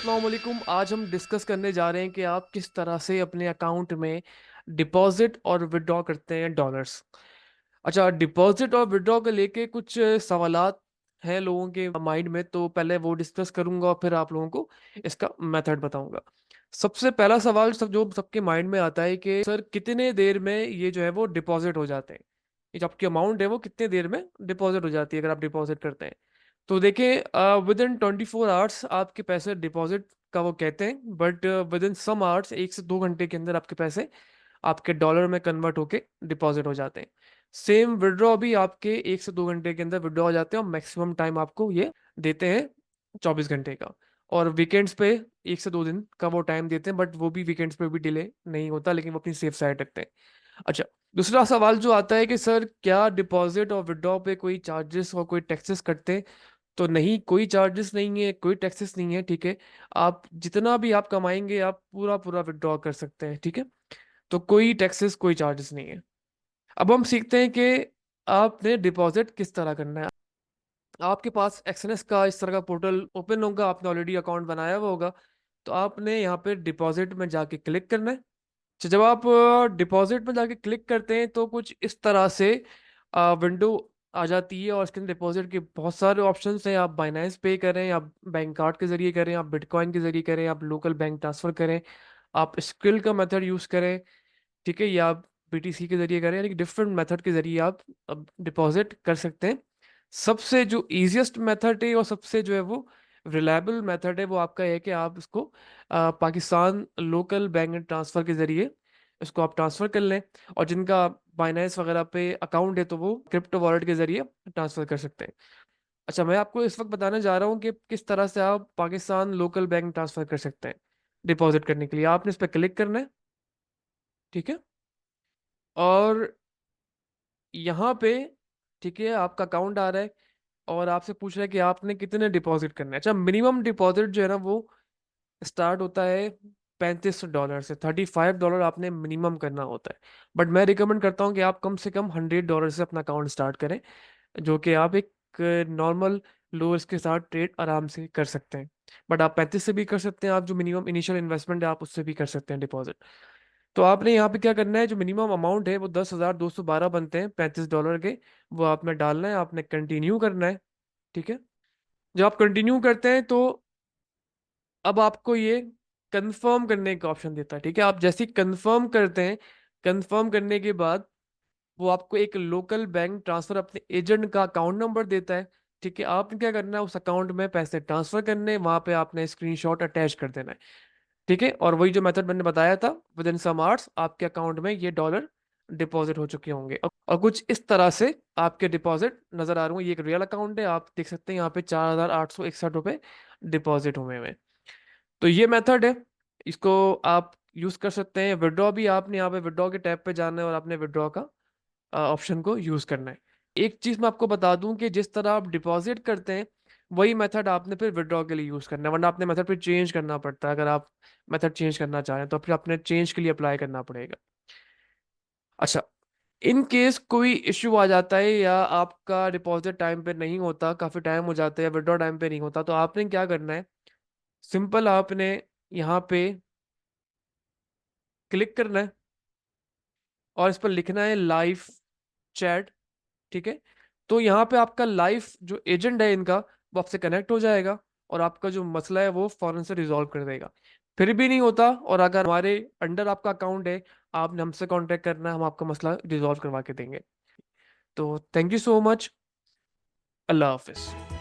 अस्सलाम वालेकुम। आज हम डिस्कस करने जा रहे हैं कि आप किस तरह से अपने अकाउंट में डिपॉजिट और विड्रॉ करते हैं डॉलर्स। अच्छा, डिपॉजिट और विड्रॉ को लेके कुछ सवालात हैं लोगों के माइंड में, तो पहले वो डिस्कस करूंगा और फिर आप लोगों को इसका मेथड बताऊंगा। सबसे पहला सवाल जो सबके माइंड में आता है कि सर कितने देर में ये जो है वो डिपॉजिट हो जाते हैं, ये जो आपकी अमाउंट है वो कितने देर में डिपॉजिट हो जाती है अगर आप डिपॉजिट करते हैं। तो देखिए, विद इन 24 आवर्स आपके पैसे डिपॉजिट का वो कहते हैं, but within some hours 1 से 2 घंटे के अंदर आपके पैसे आपके डॉलर में कन्वर्ट होके डिपॉजिट हो जाते हैं। सेम विड्रॉ भी आपके 1 से 2 घंटे के अंदर विड्रॉ हो जाते हैं और मैक्सिमम टाइम आपको ये देते हैं 24 घंटे का। और वीकेंड्स पे 1 से 2 दिन का वो टाइम देते हैं, बट वो भी वीकेंड्स पे भी डिले नहीं होता, लेकिन वो अपनी सेफ साइड रखते हैं। अच्छा, दूसरा सवाल जो आता है कि सर क्या डिपॉजिट और विड्रॉ पे कोई चार्जेस और कोई टैक्सेस कटते हैं। तो नहीं, कोई चार्जेस नहीं है, कोई टैक्सेस नहीं है, ठीक है। आप जितना भी आप कमाएंगे आप पूरा पूरा विड्रॉ कर सकते हैं, ठीक है। तो कोई टैक्सेस कोई चार्जेस नहीं है। अब हम सीखते हैं कि आपने डिपॉजिट किस तरह करना है। आपके पास एक्सएनएस का इस तरह का पोर्टल ओपन होगा, आपने ऑलरेडी अकाउंट बनाया हुआ होगा। तो आपने यहाँ पे डिपॉजिट में जाके क्लिक करना है। तो जब आप डिपॉजिट में जाके क्लिक करते हैं तो कुछ इस तरह से विंडो आ जाती है, और इसके अंदर डिपॉजिट के बहुत सारे ऑप्शंस हैं। आप बाइनेंस पे करें, आप बैंक कार्ड के जरिए करें, आप बिटकॉइन के जरिए करें, आप लोकल बैंक ट्रांसफर करें, आप स्क्रिल का मेथड यूज करें, ठीक है, या आप बीटीसी के जरिए करें, यानी कि डिफरेंट मेथड के जरिए आप अब डिपॉजिट कर सकते हैं। सबसे जो इजीएस्ट मेथड है और सबसे जो है वो रिलायबल मेथड है वो आपका है कि आप इसको पाकिस्तान लोकल बैंक ट्रांसफर के जरिए इसको आप ट्रांसफर कर लें। और जिनका बाइनेंस वगैरह पे अकाउंट है तो वो क्रिप्टो वॉलेट के जरिए ट्रांसफर कर सकते हैं। अच्छा, मैं आपको इस वक्त बताने जा रहा हूँ कि किस तरह से आप पाकिस्तान लोकल बैंक ट्रांसफर कर सकते हैं। डिपॉजिट करने के लिए आपने इस पर क्लिक करना है, ठीक है। और यहाँ पे, ठीक है, आपका अकाउंट आ रहा है और आपसे पूछ रहा है कि आपने कितने डिपॉजिट करना है। अच्छा, मिनिमम डिपॉजिट जो है ना वो स्टार्ट होता है $35 से। $35 आपने मिनिमम करना होता है। बट मैं रिकमेंड करता हूँ कि आप कम से कम $100 से अपना अकाउंट स्टार्ट करें, जो कि आप एक नॉर्मल लो रिस्क के साथ ट्रेड आराम से कर सकते हैं। बट आप 35 से भी कर सकते हैं, आप जो मिनिमम इनिशियल इन्वेस्टमेंट है आप उससे भी कर सकते हैं डिपॉजिट। तो आपने यहाँ पे क्या करना है, जो मिनिमम अमाउंट है वो 10,212 बनते हैं $35 के, वो आपने डालना है, आपने कंटिन्यू करना है, ठीक है। जब आप कंटिन्यू करते हैं तो अब आपको ये कंफर्म करने का ऑप्शन देता है, ठीक है। आप जैसे ही कंफर्म करते हैं, कंफर्म करने के बाद वो आपको एक लोकल बैंक ट्रांसफर अपने एजेंट का अकाउंट नंबर देता है, ठीक है। आपने क्या करना है, उस अकाउंट में पैसे ट्रांसफर करने, वहां पे आपने स्क्रीनशॉट अटैच कर देना है, ठीक है। और वही जो मेथड मैंने बताया था, विद इन सम आवर्स आपके अकाउंट में ये डॉलर डिपॉजिट हो चुके होंगे। और कुछ इस तरह से आपके डिपॉजिट नजर आ रहे होंगे। ये एक रियल अकाउंट है, आप देख सकते हैं यहाँ पे $4,861 डिपॉजिट हुए हुए हैं। तो ये मेथड है, इसको आप यूज कर सकते हैं। विड्रॉ भी आपने यहाँ पे विड्रॉ के टैब पे जाना है और आपने विड्रॉ का ऑप्शन को यूज करना है। एक चीज मैं आपको बता दूं कि जिस तरह आप डिपॉजिट करते हैं वही मेथड आपने फिर विड्रॉ के लिए यूज करना है, वरना आपने मेथड फिर चेंज करना पड़ता है। अगर आप मेथड चेंज करना चाहें तो फिर अपने चेंज के लिए अप्लाई करना पड़ेगा। अच्छा, इन केस कोई इश्यू आ जाता है या आपका डिपॉजिट टाइम पे नहीं होता, काफी टाइम हो जाता है, या विड्रॉ टाइम पे नहीं होता, तो आपने क्या करना है, सिंपल आपने यहाँ पे क्लिक करना है और इस पर लिखना है लाइव चैट, ठीक है। तो यहाँ पे आपका लाइव जो एजेंट है इनका वो आपसे कनेक्ट हो जाएगा और आपका जो मसला है वो फौरन से रिजॉल्व कर देगा। फिर भी नहीं होता और अगर हमारे अंडर आपका अकाउंट है, आपने हमसे कांटेक्ट करना है, हम आपका मसला रिजॉल्व करवा के देंगे। तो thank you so much. Allah Hafiz.